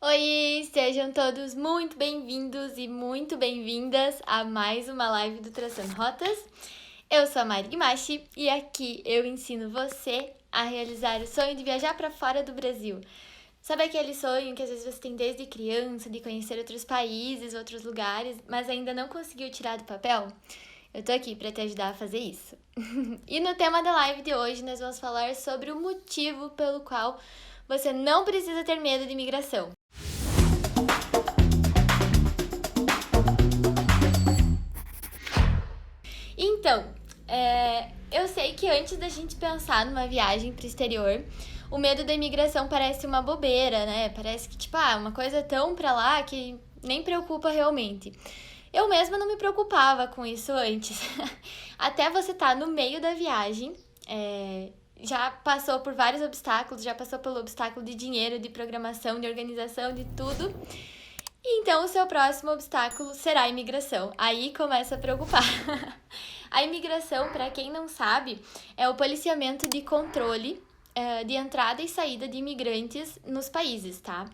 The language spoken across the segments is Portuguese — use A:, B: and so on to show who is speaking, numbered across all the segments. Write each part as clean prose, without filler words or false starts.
A: Oi, sejam todos muito bem-vindos e muito bem-vindas a mais uma live do Traçando Rotas. Eu sou a Mari Guimachi e aqui eu ensino você a realizar o sonho de viajar para fora do Brasil. Sabe aquele sonho que às vezes você tem desde criança, de conhecer outros países, outros lugares, mas ainda não conseguiu tirar do papel? Eu tô aqui para te ajudar a fazer isso. E no tema da live de hoje nós vamos falar sobre o motivo pelo qual você não precisa ter medo de imigração. Então, eu sei que antes da gente pensar numa viagem pro exterior, o medo da imigração parece uma bobeira, né? Parece que, uma coisa tão pra lá que nem preocupa realmente. Eu mesma não me preocupava com isso antes. Até você tá no meio da viagem, já passou por vários obstáculos, já passou pelo obstáculo de dinheiro, de programação, de organização, de tudo. Então, o seu próximo obstáculo será a imigração. Aí começa a preocupar. A imigração, para quem não sabe, é o policiamento de controle de entrada e saída de imigrantes nos países, tá?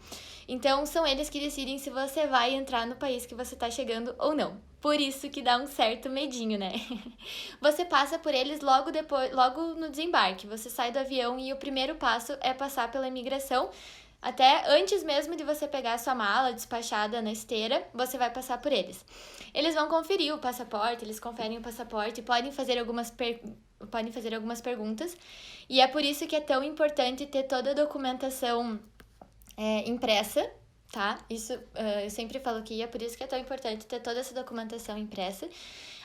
A: Então, são eles que decidem se você vai entrar no país que você tá chegando ou não. Por isso que dá um certo medinho, né? Você passa por eles logo no desembarque. Você sai do avião e o primeiro passo é passar pela imigração. Até antes mesmo de você pegar a sua mala despachada na esteira, você vai passar por eles. Eles vão conferir o passaporte, eles conferem o passaporte, podem fazer algumas perguntas. E é por isso que é tão importante ter toda a documentação impressa, tá? Isso eu sempre falo que é por isso que é tão importante ter toda essa documentação impressa.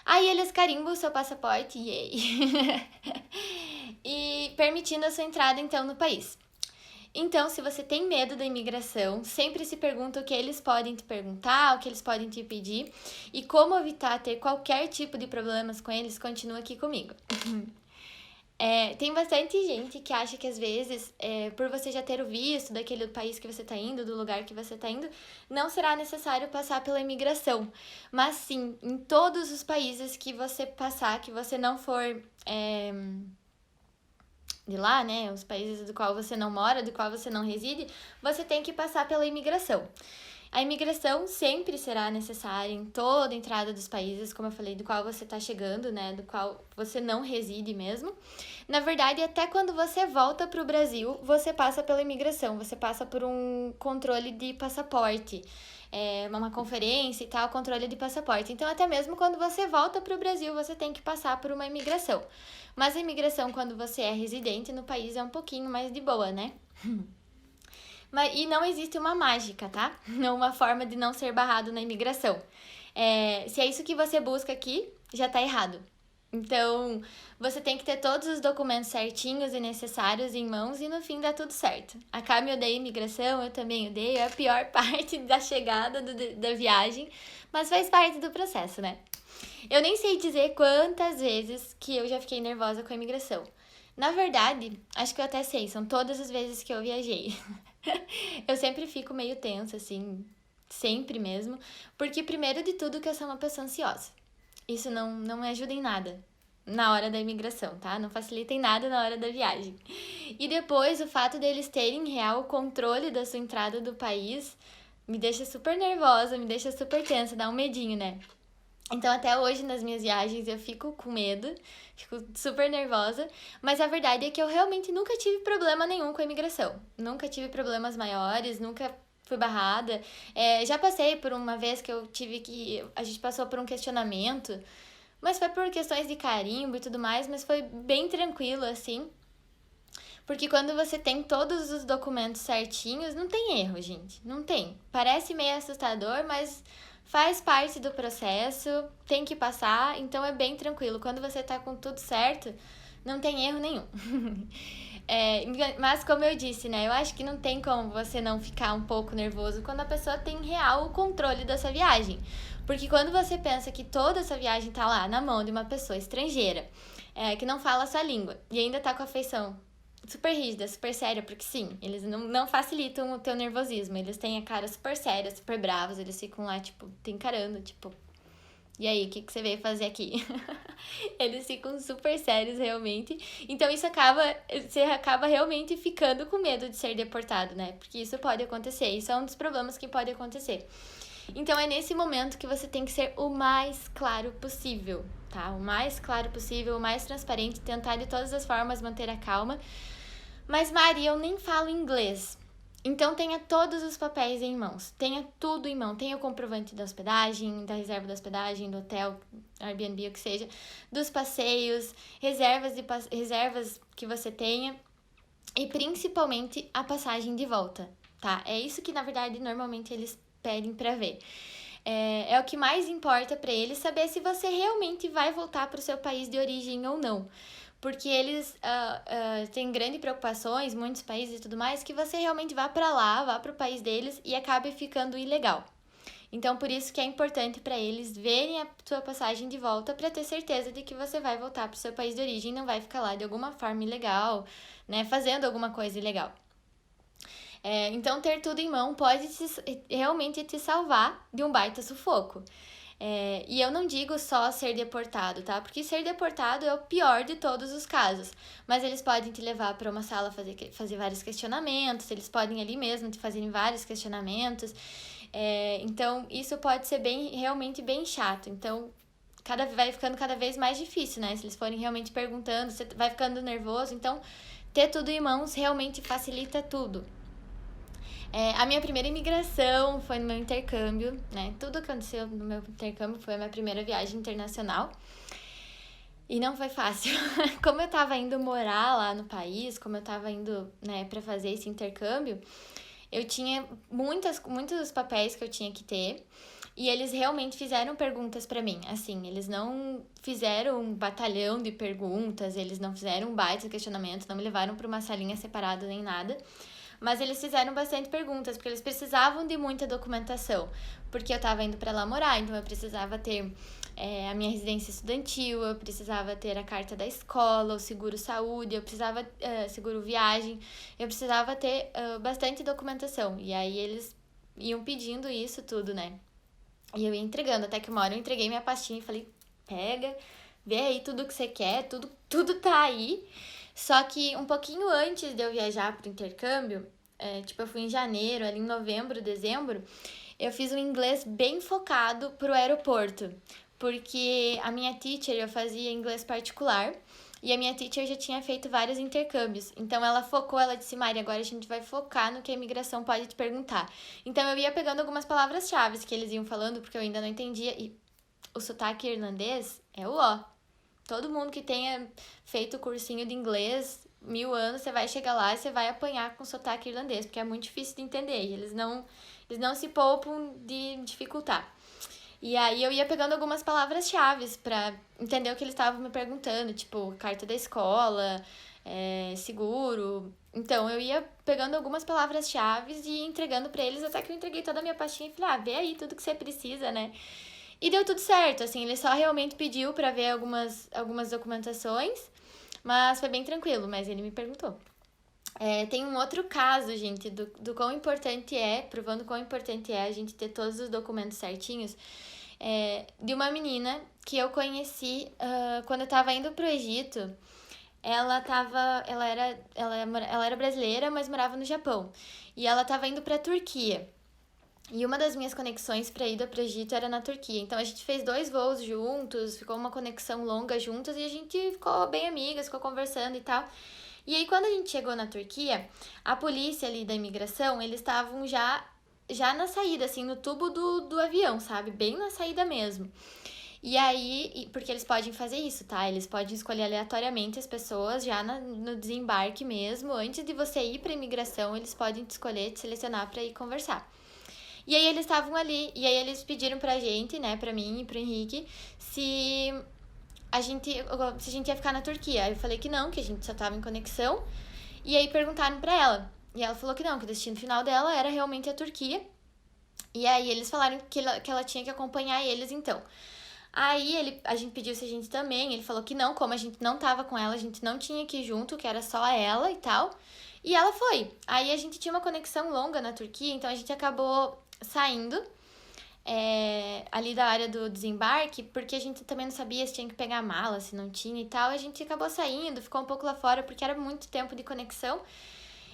A: Aí eles carimbam o seu passaporte, yay! E permitindo a sua entrada, então, no país. Então, se você tem medo da imigração, sempre se pergunta o que eles podem te perguntar, o que eles podem te pedir e como evitar ter qualquer tipo de problemas com eles, continua aqui comigo. Tem bastante gente que acha que às vezes, por você já ter o visto daquele país que você está indo, do lugar que você está indo, não será necessário passar pela imigração. Mas sim, em todos os países que você passar, que você não for de lá, né, os países do qual você não mora, do qual você não reside, você tem que passar pela imigração. A imigração sempre será necessária em toda a entrada dos países, como eu falei, do qual você está chegando, né, do qual você não reside mesmo. Na verdade, até quando você volta para o Brasil, você passa pela imigração, você passa por um controle de passaporte, uma conferência e tal, controle de passaporte. Então, até mesmo quando você volta para o Brasil, você tem que passar por uma imigração. Mas a imigração, quando você é residente no país, é um pouquinho mais de boa, né? E não existe uma mágica, tá? Não uma forma de não ser barrado na imigração. Se é isso que você busca aqui, já tá errado. Então, você tem que ter todos os documentos certinhos e necessários em mãos e no fim dá tudo certo. A Cami odeia imigração, eu também odeio, é a pior parte da chegada da viagem, mas faz parte do processo, né? Eu nem sei dizer quantas vezes que eu já fiquei nervosa com a imigração. Na verdade, acho que eu até sei, são todas as vezes que eu viajei. Eu sempre fico meio tensa, assim, sempre mesmo, porque primeiro de tudo que eu sou uma pessoa ansiosa. Isso não me ajuda em nada na hora da imigração, tá? Não facilita em nada na hora da viagem. E depois, o fato deles terem real controle da sua entrada do país me deixa super nervosa, me deixa super tensa, dá um medinho, né? Então, até hoje, nas minhas viagens, eu fico com medo, fico super nervosa, mas a verdade é que eu realmente nunca tive problema nenhum com a imigração. Nunca tive problemas maiores, nunca fui barrada. Já passei por uma vez que eu tive que. A gente passou por um questionamento, mas foi por questões de carimbo e tudo mais, mas foi bem tranquilo, assim. Porque quando você tem todos os documentos certinhos, não tem erro, gente. Não tem. Parece meio assustador, mas faz parte do processo, tem que passar, então é bem tranquilo. Quando você tá com tudo certo, não tem erro nenhum. Mas como eu disse, né? Eu acho que não tem como você não ficar um pouco nervoso quando a pessoa tem real controle da sua viagem. Porque quando você pensa que toda essa viagem tá lá na mão de uma pessoa estrangeira, que não fala a sua língua, e ainda tá com a feição super rígida, super séria, porque sim, eles não facilitam o teu nervosismo. Eles têm a cara super séria, super bravos, eles ficam lá, tipo, te encarando, tipo, E aí, o que você veio fazer aqui? Eles ficam super sérios, realmente. Então, você acaba realmente ficando com medo de ser deportado, né? Porque isso pode acontecer, isso é um dos problemas que pode acontecer. Então, é nesse momento que você tem que ser o mais claro possível, tá? O mais claro possível, o mais transparente, tentar de todas as formas manter a calma. Mas, Mari, eu nem falo inglês. Então, tenha todos os papéis em mãos. Tenha tudo em mão. Tenha o comprovante da hospedagem, da reserva da hospedagem, do hotel, Airbnb, o que seja, dos passeios, reservas que você tenha e principalmente a passagem de volta, tá? É isso que, na verdade, normalmente eles pedem para ver. É o que mais importa para eles saber se você realmente vai voltar para o seu país de origem ou não. Porque eles têm grandes preocupações, muitos países e tudo mais, que você realmente vá para lá, vá para o país deles e acabe ficando ilegal. Então, por isso que é importante para eles verem a sua passagem de volta para ter certeza de que você vai voltar para o seu país de origem e não vai ficar lá de alguma forma ilegal, né, fazendo alguma coisa ilegal. Então, ter tudo em mão pode realmente te salvar de um baita sufoco. E eu não digo só ser deportado, tá? Porque ser deportado é o pior de todos os casos. Mas eles podem te levar para uma sala fazer vários questionamentos, eles podem ali mesmo te fazerem vários questionamentos. Então, isso pode ser realmente bem chato. Então, vai ficando cada vez mais difícil, né? Se eles forem realmente perguntando, você vai ficando nervoso. Então, ter tudo em mãos realmente facilita tudo. A minha primeira imigração foi no meu intercâmbio, né? Tudo aconteceu no meu intercâmbio, foi a minha primeira viagem internacional. E não foi fácil. Como eu tava indo morar lá no país, como eu tava indo, né, pra fazer esse intercâmbio, eu tinha muitos papéis que eu tinha que ter. E eles realmente fizeram perguntas pra mim. Assim, eles não fizeram um batalhão de perguntas, eles não fizeram um baita questionamento, não me levaram pra uma salinha separada nem nada. Mas eles fizeram bastante perguntas, porque eles precisavam de muita documentação. Porque eu tava indo pra lá morar, então eu precisava ter a minha residência estudantil, eu precisava ter a carta da escola, o seguro saúde, eu precisava seguro viagem, eu precisava ter bastante documentação. E aí eles iam pedindo isso tudo, né? E eu ia entregando, até que uma hora eu entreguei minha pastinha e falei, pega, vê aí tudo que você quer, tudo tá aí. Só que um pouquinho antes de eu viajar pro intercâmbio, eu fui em janeiro, ali em novembro, dezembro, eu fiz um inglês bem focado pro aeroporto. Porque a minha teacher, eu fazia inglês particular, e a minha teacher já tinha feito vários intercâmbios. Então ela disse, Mari, agora a gente vai focar no que a imigração pode te perguntar. Então eu ia pegando algumas palavras-chave que eles iam falando, porque eu ainda não entendia. E o sotaque irlandês é o ó. Todo mundo que tenha feito cursinho de inglês, 1000 anos, você vai chegar lá e você vai apanhar com sotaque irlandês, porque é muito difícil de entender. E eles não se poupam de dificultar. E aí eu ia pegando algumas palavras-chave pra entender o que eles estavam me perguntando, tipo, carta da escola, seguro. Então, eu ia pegando algumas palavras-chave e entregando pra eles, até que eu entreguei toda a minha pastinha e falei, vê aí tudo que você precisa, né? E deu tudo certo, assim, ele só realmente pediu pra ver algumas documentações, mas foi bem tranquilo, mas ele me perguntou. Tem um outro caso, gente, do quão importante provando quão importante é a gente ter todos os documentos certinhos, de uma menina que eu conheci quando eu tava indo pro Egito. Ela era brasileira, mas morava no Japão. E ela tava indo pra Turquia. E uma das minhas conexões pra ida pro Egito era na Turquia. Então a gente fez 2 voos juntos, ficou uma conexão longa juntas e a gente ficou bem amigas, ficou conversando e tal. E aí, quando a gente chegou na Turquia, a polícia ali da imigração, eles estavam já na saída, assim, no tubo do avião, sabe? Bem na saída mesmo. E aí, porque eles podem fazer isso, tá? Eles podem escolher aleatoriamente as pessoas já no desembarque mesmo. Antes de você ir pra imigração, eles podem te escolher, te selecionar pra ir conversar. E aí, eles estavam ali, e aí eles pediram pra gente, né, pra mim e pro Henrique, se a gente ia ficar na Turquia. Aí eu falei que não, que a gente só tava em conexão. E aí perguntaram pra ela. E ela falou que não, que o destino final dela era realmente a Turquia. E aí eles falaram que ela tinha que acompanhar eles, então. Aí a gente pediu se a gente também. Ele falou que não, como a gente não tava com ela, a gente não tinha que ir junto, que era só ela e tal. E ela foi. Aí a gente tinha uma conexão longa na Turquia, então a gente acabou saindo. ali da área do desembarque, porque a gente também não sabia se tinha que pegar a mala, se não tinha e tal. A gente acabou saindo, ficou um pouco lá fora, porque era muito tempo de conexão.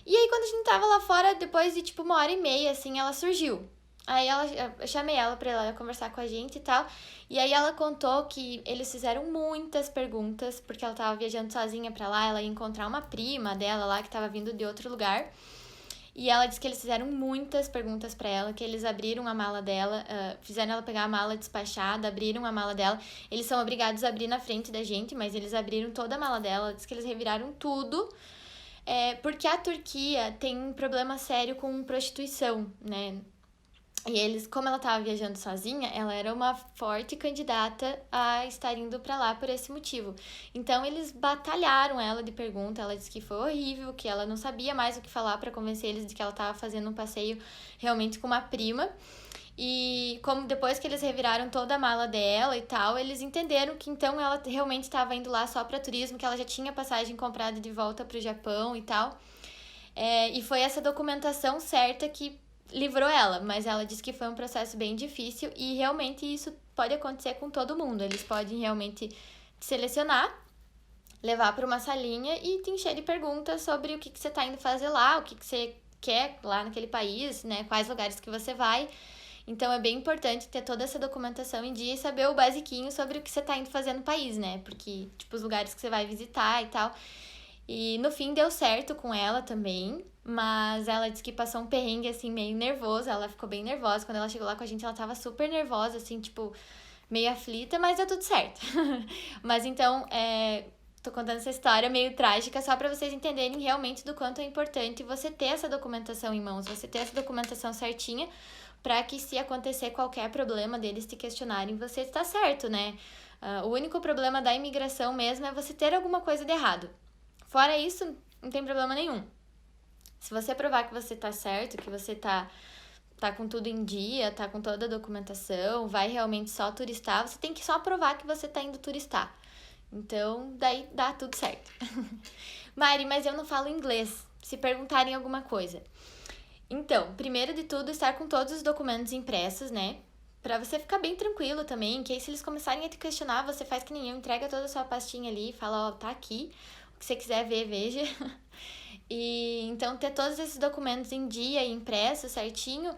A: E aí, quando a gente tava lá fora, depois de, tipo, 1h30, assim, ela surgiu. Aí eu chamei ela pra ela conversar com a gente e tal. E aí ela contou que eles fizeram muitas perguntas, porque ela tava viajando sozinha pra lá, ela ia encontrar uma prima dela lá que tava vindo de outro lugar. E ela disse que eles fizeram muitas perguntas pra ela, que eles abriram a mala dela, fizeram ela pegar a mala despachada, abriram a mala dela. Eles são obrigados a abrir na frente da gente, mas eles abriram toda a mala dela, disse que eles reviraram tudo. Porque a Turquia tem um problema sério com prostituição, né? E eles, como ela estava viajando sozinha, ela era uma forte candidata a estar indo para lá por esse motivo. Então eles batalharam ela de pergunta, ela disse que foi horrível, que ela não sabia mais o que falar para convencer eles de que ela estava fazendo um passeio realmente com uma prima. E como depois que eles reviraram toda a mala dela e tal, eles entenderam que então ela realmente estava indo lá só para turismo, que ela já tinha passagem comprada de volta para o Japão e tal. E foi essa documentação certa que livrou ela, mas ela disse que foi um processo bem difícil e realmente isso pode acontecer com todo mundo. Eles podem realmente te selecionar, levar para uma salinha e te encher de perguntas sobre o que você está indo fazer lá, o que você quer lá naquele país, né? Quais lugares que você vai. Então é bem importante ter toda essa documentação em dia e saber o basiquinho sobre o que você tá indo fazer no país, né? Porque, tipo, os lugares que você vai visitar e tal. E no fim deu certo com ela também, mas ela disse que passou um perrengue, assim, meio nervoso. Ela ficou bem nervosa. Quando ela chegou lá com a gente, ela tava super nervosa, assim, tipo, meio aflita, mas deu tudo certo. Mas então, tô contando essa história meio trágica só pra vocês entenderem realmente do quanto é importante você ter essa documentação em mãos, você ter essa documentação certinha, para que se acontecer qualquer problema deles te questionarem, você está certo, né? O único problema da imigração mesmo é você ter alguma coisa de errado. Fora isso, não tem problema nenhum. Se você provar que você tá certo, que você tá com tudo em dia, tá com toda a documentação, vai realmente só turistar, você tem que só provar que você tá indo turistar. Então, daí dá tudo certo. Mari, mas eu não falo inglês. Se perguntarem alguma coisa. Então, primeiro de tudo, estar com todos os documentos impressos, né? Pra você ficar bem tranquilo também, que aí se eles começarem a te questionar, você faz que nem eu, entrega toda a sua pastinha ali e fala, ó, tá aqui, o que você quiser ver, veja. E então ter todos esses documentos em dia e impressos certinho,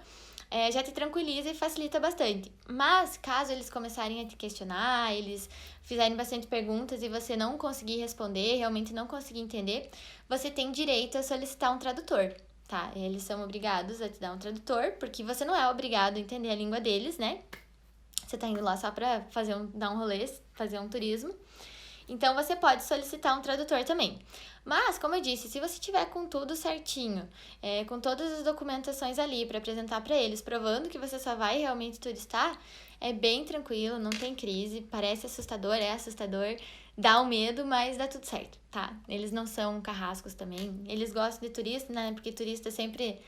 A: já te tranquiliza e facilita bastante. Mas caso eles começarem a te questionar, eles fizerem bastante perguntas e você não conseguir responder, realmente não conseguir entender, você tem direito a solicitar um tradutor. Tá, eles são obrigados a te dar um tradutor, porque você não é obrigado a entender a língua deles, né? Você tá indo lá só pra dar um rolê, fazer um turismo. Então, você pode solicitar um tradutor também. Mas, como eu disse, se você tiver com tudo certinho, com todas as documentações ali para apresentar para eles, provando que você só vai realmente turistar, é bem tranquilo, não tem crise, parece assustador, é assustador, dá um medo, mas dá tudo certo, tá? Eles não são carrascos também, eles gostam de turista, né? Porque turista sempre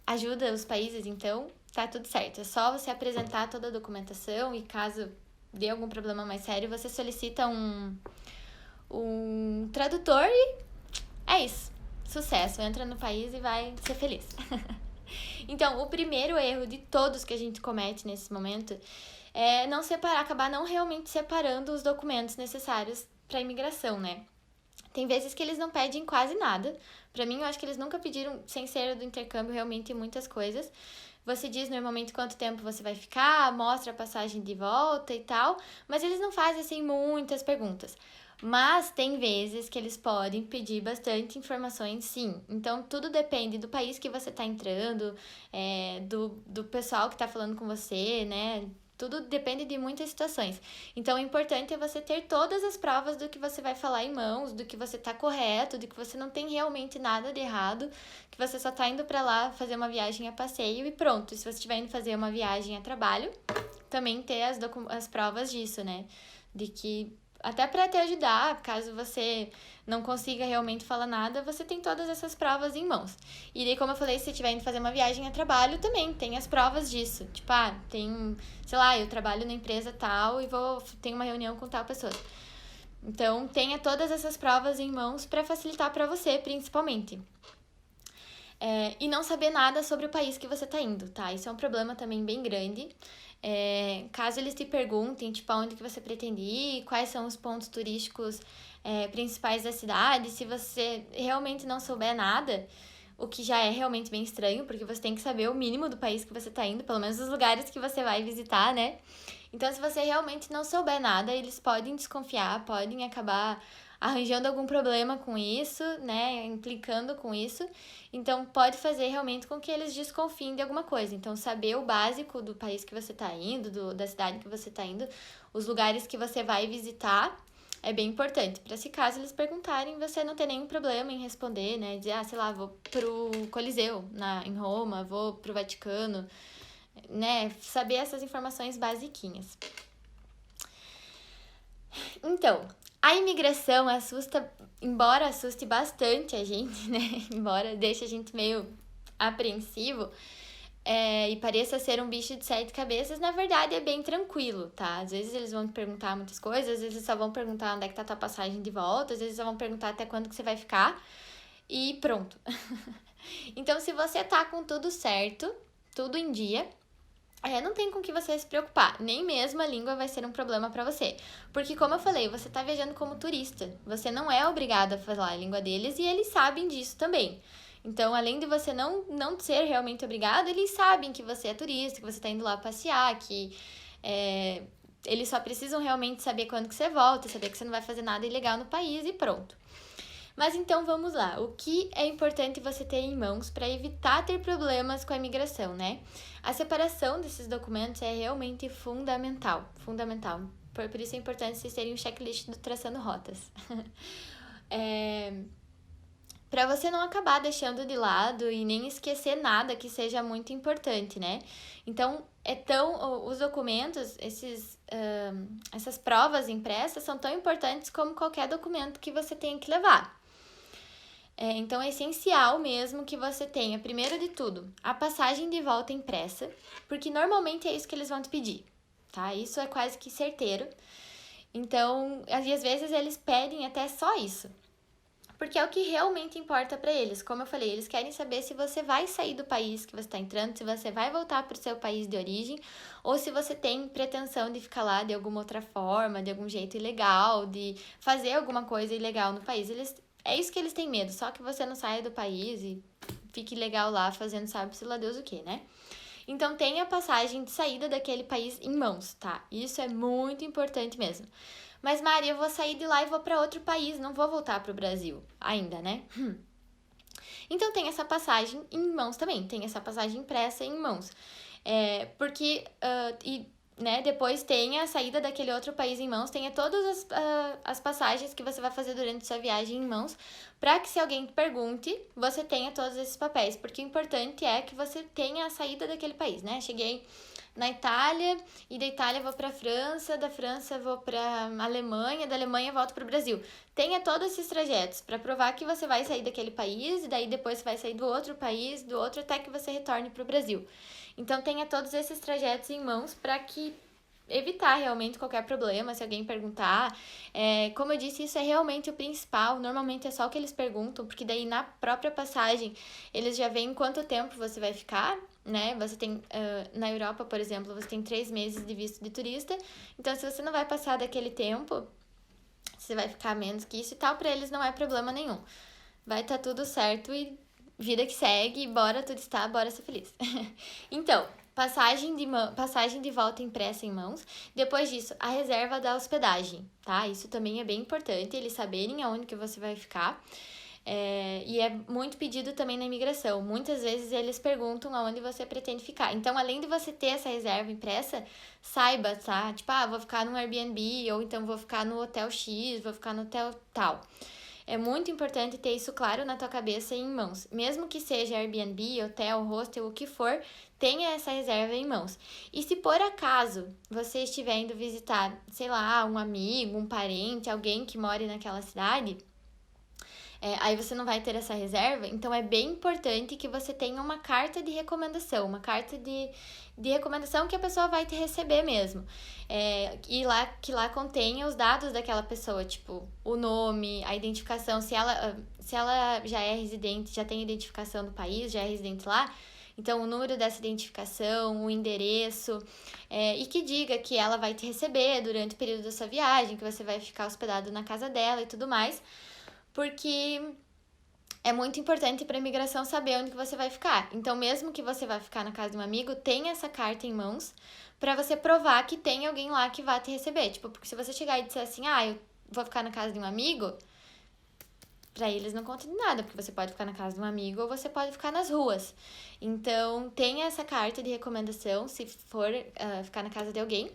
A: ajuda os países, então tá tudo certo. É só você apresentar toda a documentação e caso dê algum problema mais sério, você solicita um tradutor e é isso. Sucesso, entra no país e vai ser feliz. Então, o primeiro erro de todos que a gente comete nesse momento é não separar, acabar não realmente separando os documentos necessários para imigração, né? Tem vezes que eles não pedem quase nada. Para mim, eu acho que eles nunca pediram, sem ser do intercâmbio, realmente muitas coisas. Você diz normalmente quanto tempo você vai ficar, mostra a passagem de volta e tal, mas eles não fazem assim muitas perguntas. Mas tem vezes que eles podem pedir bastante informações, sim. Então, tudo depende do país que você está entrando, do pessoal que está falando com você, né? Tudo depende de muitas situações. Então, o importante é você ter todas as provas do que você vai falar em mãos, do que você tá correto, de que você não tem realmente nada de errado, que você só tá indo para lá fazer uma viagem a passeio e pronto. E se você estiver indo fazer uma viagem a trabalho, também ter as provas disso, né? De que até para te ajudar, caso você não consiga realmente falar nada, você tem todas essas provas em mãos. E daí, como eu falei, se você estiver indo fazer uma viagem a trabalho, também tem as provas disso. Tipo, sei lá, eu trabalho na empresa tal e tenho uma reunião com tal pessoa. Então, tenha todas essas provas em mãos para facilitar para você, principalmente. e não saber nada sobre o país que você tá indo, tá? Isso é um problema também bem grande. Caso eles te perguntem, tipo, aonde que você pretende ir, quais são os pontos turísticos principais da cidade, se você realmente não souber nada, o que já é realmente bem estranho, porque você tem que saber o mínimo do país que você tá indo, pelo menos os lugares que você vai visitar, né? Então, se você realmente não souber nada, eles podem desconfiar, podem acabar arranjando algum problema com isso, né? Implicando com isso. Então, pode fazer realmente com que eles desconfiem de alguma coisa. Então, saber o básico do país que você tá indo, da cidade que você tá indo, os lugares que você vai visitar, é bem importante. Para se caso eles perguntarem, você não ter nenhum problema em responder, né? Dizer, sei lá, vou pro Coliseu, em Roma, vou pro Vaticano, né? Saber essas informações basiquinhas. Então, a imigração embora assuste bastante a gente, né? Embora deixe a gente meio apreensivo, e pareça ser um bicho de 7 cabeças, na verdade é bem tranquilo, tá? Às vezes eles vão te perguntar muitas coisas, às vezes só vão perguntar onde é que tá a tua passagem de volta, às vezes só vão perguntar até quando que você vai ficar e pronto. Então, se você tá com tudo certo, tudo em dia, não tem com que você se preocupar, nem mesmo a língua vai ser um problema pra você. Porque, como eu falei, você tá viajando como turista, você não é obrigado a falar a língua deles e eles sabem disso também. Então, além de você não ser realmente obrigado, eles sabem que você é turista, que você tá indo lá passear, que eles só precisam realmente saber quando que você volta, saber que você não vai fazer nada ilegal no país e pronto. Mas então vamos lá, o que é importante você ter em mãos para evitar ter problemas com a imigração, né? A separação desses documentos é realmente fundamental. Por isso é importante vocês terem um checklist do Traçando Rotas. Para você não acabar deixando de lado e nem esquecer nada que seja muito importante, né? Então, os documentos, essas provas impressas são tão importantes como qualquer documento que você tenha que levar. Então, é essencial mesmo que você tenha, primeiro de tudo, a passagem de volta impressa, porque normalmente é isso que eles vão te pedir, tá? Isso é quase que certeiro. Então, às vezes eles pedem até só isso, porque é o que realmente importa para eles. Como eu falei, eles querem saber se você vai sair do país que você está entrando, se você vai voltar para o seu país de origem, ou se você tem pretensão de ficar lá de alguma outra forma, de algum jeito ilegal, de fazer alguma coisa ilegal no país. É isso que eles têm medo, só que você não saia do país e fique legal lá fazendo sabe-se lá Deus o que, né? Então, tenha a passagem de saída daquele país em mãos, tá? Isso é muito importante mesmo. Mas, Mari, eu vou sair de lá e vou para outro país, não vou voltar para o Brasil ainda, né? Então, tem essa passagem em mãos também, tem essa passagem impressa em mãos. Depois tenha a saída daquele outro país em mãos, tenha todas as passagens que você vai fazer durante sua viagem em mãos, para que se alguém pergunte, você tenha todos esses papéis, porque o importante é que você tenha a saída daquele país, né? Cheguei na Itália, e da Itália vou para França, da França vou para Alemanha, da Alemanha volto para o Brasil. Tenha todos esses trajetos para provar que você vai sair daquele país, e daí depois você vai sair do outro país, do outro, até que você retorne para o Brasil. Então, tenha todos esses trajetos em mãos para que evitar realmente qualquer problema, se alguém perguntar. Como eu disse, isso é realmente o principal. Normalmente é só o que eles perguntam, porque daí na própria passagem eles já veem quanto tempo você vai ficar, né? Você tem, na Europa, por exemplo, você tem 3 meses de visto de turista. Então, se você não vai passar daquele tempo, você vai ficar menos que isso e tal, para eles não é problema nenhum. Vai estar tudo certo e vida que segue, bora turistar, bora ser feliz. Então, passagem de volta impressa em mãos. Depois disso, a reserva da hospedagem, tá? Isso também é bem importante, eles saberem aonde que você vai ficar. E é muito pedido também na imigração. Muitas vezes eles perguntam aonde você pretende ficar. Então, além de você ter essa reserva impressa, saiba, tá? Tipo, vou ficar num Airbnb, ou então vou ficar no hotel X, vou ficar no hotel tal. É muito importante ter isso claro na tua cabeça e em mãos. Mesmo que seja Airbnb, hotel, hostel, o que for, tenha essa reserva em mãos. E se por acaso você estiver indo visitar, sei lá, um amigo, um parente, alguém que more naquela cidade, aí você não vai ter essa reserva, então é bem importante que você tenha uma carta de recomendação, uma carta de recomendação que a pessoa vai te receber mesmo. Que lá contenha os dados daquela pessoa, tipo, o nome, a identificação, se ela já é residente, já tem identificação do país, já é residente lá, então o número dessa identificação, o endereço, e que diga que ela vai te receber durante o período da sua viagem, que você vai ficar hospedado na casa dela e tudo mais, porque é muito importante para a imigração saber onde que você vai ficar. Então, mesmo que você vá ficar na casa de um amigo, tenha essa carta em mãos para você provar que tem alguém lá que vai te receber. Tipo, porque se você chegar e disser assim, eu vou ficar na casa de um amigo, para eles não conta de nada, porque você pode ficar na casa de um amigo ou você pode ficar nas ruas. Então, tenha essa carta de recomendação se for ficar na casa de alguém,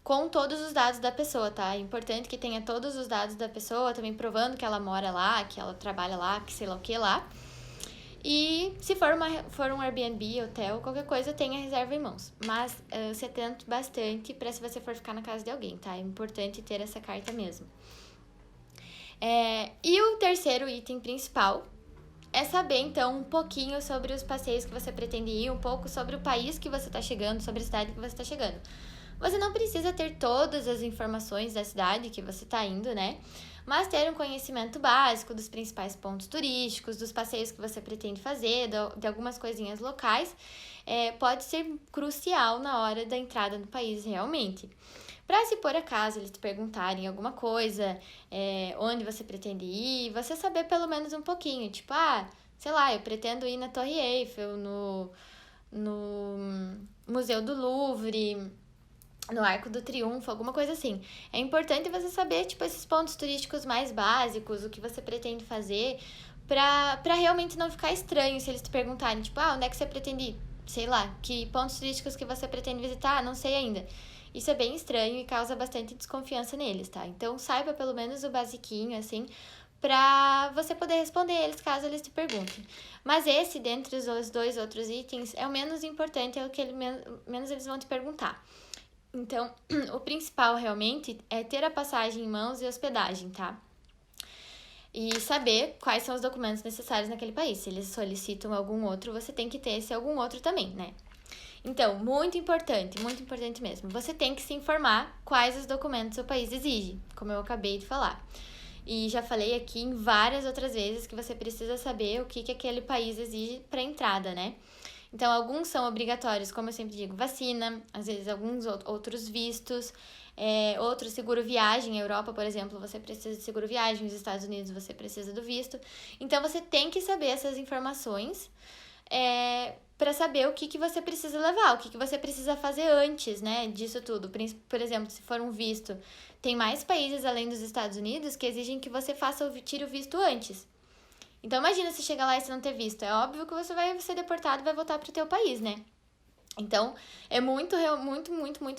A: com todos os dados da pessoa, tá? É importante que tenha todos os dados da pessoa, também provando que ela mora lá, que ela trabalha lá, que sei lá o que lá. E se for um Airbnb, hotel, qualquer coisa, tenha reserva em mãos. Mas se atente bastante para se você for ficar na casa de alguém, tá? É importante ter essa carta mesmo. E o terceiro item principal é saber, então, um pouquinho sobre os passeios que você pretende ir, um pouco sobre o país que você está chegando, sobre a cidade que você está chegando. Você não precisa ter todas as informações da cidade que você está indo, né? Mas ter um conhecimento básico dos principais pontos turísticos, dos passeios que você pretende fazer, de algumas coisinhas locais, pode ser crucial na hora da entrada no país, realmente. Para se por acaso eles te perguntarem alguma coisa, onde você pretende ir, você saber pelo menos um pouquinho, tipo, sei lá, eu pretendo ir na Torre Eiffel, no Museu do Louvre, no Arco do Triunfo, alguma coisa assim. É importante você saber, tipo, esses pontos turísticos mais básicos, o que você pretende fazer, pra realmente não ficar estranho se eles te perguntarem, tipo, onde é que você pretende ir? Sei lá, que pontos turísticos que você pretende visitar? Não sei ainda. Isso é bem estranho e causa bastante desconfiança neles, tá? Então, saiba pelo menos o basiquinho, assim, pra você poder responder eles caso eles te perguntem. Mas esse, dentre os dois outros itens, é o menos importante, é o que menos eles vão te perguntar. Então, o principal realmente é ter a passagem em mãos e hospedagem, tá? E saber quais são os documentos necessários naquele país. Se eles solicitam algum outro, você tem que ter esse algum outro também, né? Então, muito importante mesmo. Você tem que se informar quais os documentos o país exige, como eu acabei de falar. E já falei aqui em várias outras vezes que você precisa saber o que aquele país exige para entrada, né? Então, alguns são obrigatórios, como eu sempre digo, vacina, às vezes alguns outros vistos, outro seguro viagem. Na Europa, por exemplo, você precisa de seguro viagem, nos Estados Unidos você precisa do visto. Então, você tem que saber essas informações para saber o que você precisa levar, o que você precisa fazer antes, né, disso tudo. Por exemplo, se for um visto, tem mais países além dos Estados Unidos que exigem que você tire o visto antes. Então, imagina se chegar lá e você não ter visto. É óbvio que você vai ser deportado e vai voltar pro teu país, né? Então, é muito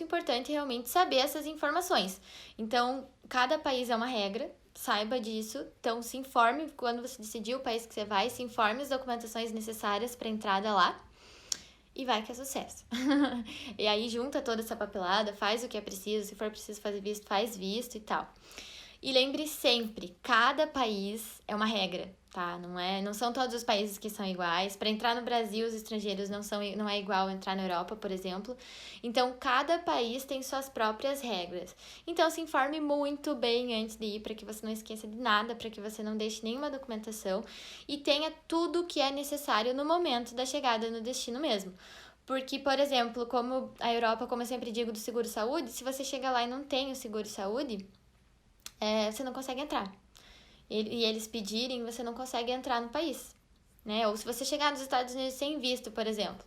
A: importante realmente saber essas informações. Então, cada país é uma regra, saiba disso. Então, se informe quando você decidir o país que você vai, se informe as documentações necessárias para entrada lá. E vai que é sucesso. E aí junta toda essa papelada, faz o que é preciso, se for preciso fazer visto, faz visto e tal. E lembre sempre, cada país é uma regra, tá? Não são todos os países que são iguais. Para entrar no Brasil, os estrangeiros não é igual entrar na Europa, por exemplo. Então, cada país tem suas próprias regras. Então, se informe muito bem antes de ir, para que você não esqueça de nada, para que você não deixe nenhuma documentação e tenha tudo o que é necessário no momento da chegada no destino mesmo. Porque, por exemplo, como a Europa, como eu sempre digo, do seguro-saúde, se você chega lá e não tem o seguro-saúde, você não consegue entrar. E eles pedirem, você não consegue entrar no país, né? Ou se você chegar nos Estados Unidos sem visto, por exemplo,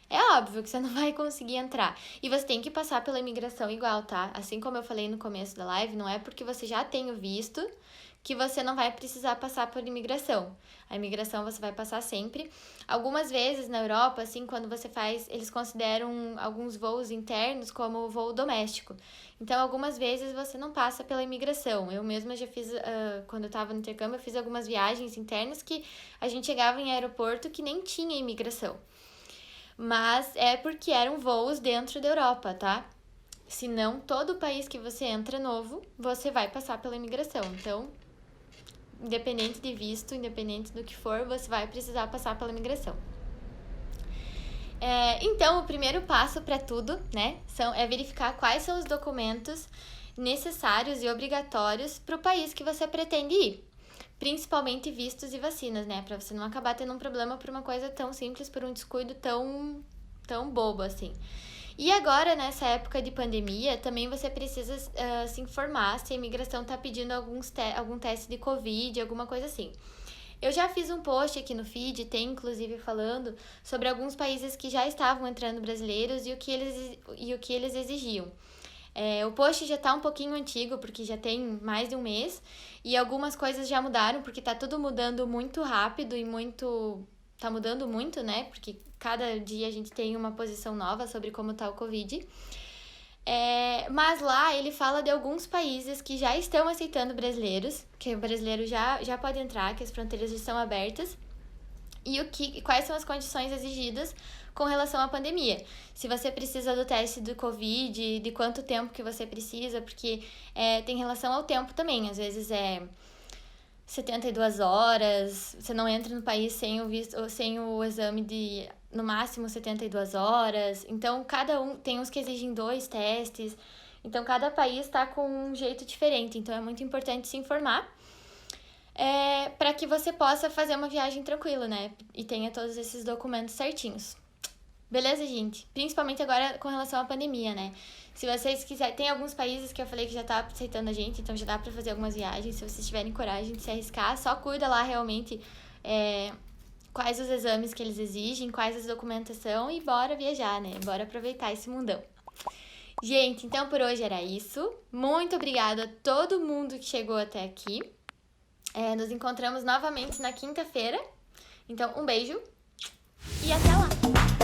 A: é óbvio que você não vai conseguir entrar. E você tem que passar pela imigração igual, tá? Assim como eu falei no começo da live, não é porque você já tem o visto que você não vai precisar passar por imigração. A imigração você vai passar sempre. Algumas vezes na Europa, assim, quando você faz, eles consideram alguns voos internos como voo doméstico. Então, algumas vezes você não passa pela imigração. Eu mesma já fiz, quando eu estava no intercâmbio, eu fiz algumas viagens internas que a gente chegava em aeroporto que nem tinha imigração. Mas é porque eram voos dentro da Europa, tá? Se não, todo país que você entra novo, você vai passar pela imigração. Então, independente de visto, independente do que for, você vai precisar passar pela imigração. Então, o primeiro passo para tudo, né, é verificar quais são os documentos necessários e obrigatórios para o país que você pretende ir. Principalmente vistos e vacinas, né, para você não acabar tendo um problema por uma coisa tão simples, por um descuido tão bobo assim. E agora, nessa época de pandemia, também você precisa se informar se a imigração está pedindo algum teste de Covid, alguma coisa assim. Eu já fiz um post aqui no feed, tem inclusive falando sobre alguns países que já estavam entrando brasileiros e o que eles exigiam. O post já tá um pouquinho antigo, porque já tem mais de um mês, e algumas coisas já mudaram, porque tá tudo mudando muito rápido e tá mudando muito, né? Porque cada dia a gente tem uma posição nova sobre como tá o Covid. Mas lá ele fala de alguns países que já estão aceitando brasileiros, que o brasileiro já pode entrar, que as fronteiras estão abertas, e quais são as condições exigidas com relação à pandemia. Se você precisa do teste do Covid, de quanto tempo que você precisa, porque tem relação ao tempo também. Às vezes 72 horas, você não entra no país sem o exame de, no máximo, 72 horas. Então, cada um tem uns que exigem 2 testes. Então, cada país está com um jeito diferente. Então, é muito importante se informar para que você possa fazer uma viagem tranquila, né? E tenha todos esses documentos certinhos. Beleza, gente? Principalmente agora com relação à pandemia, né? Se vocês quiserem... Tem alguns países que eu falei que já tá aceitando a gente, então já dá pra fazer algumas viagens. Se vocês tiverem coragem de se arriscar, só cuida lá realmente quais os exames que eles exigem, quais as documentação e bora viajar, né? Bora aproveitar esse mundão. Gente, então por hoje era isso. Muito obrigada a todo mundo que chegou até aqui. Nos encontramos novamente na quinta-feira. Então, um beijo e até lá!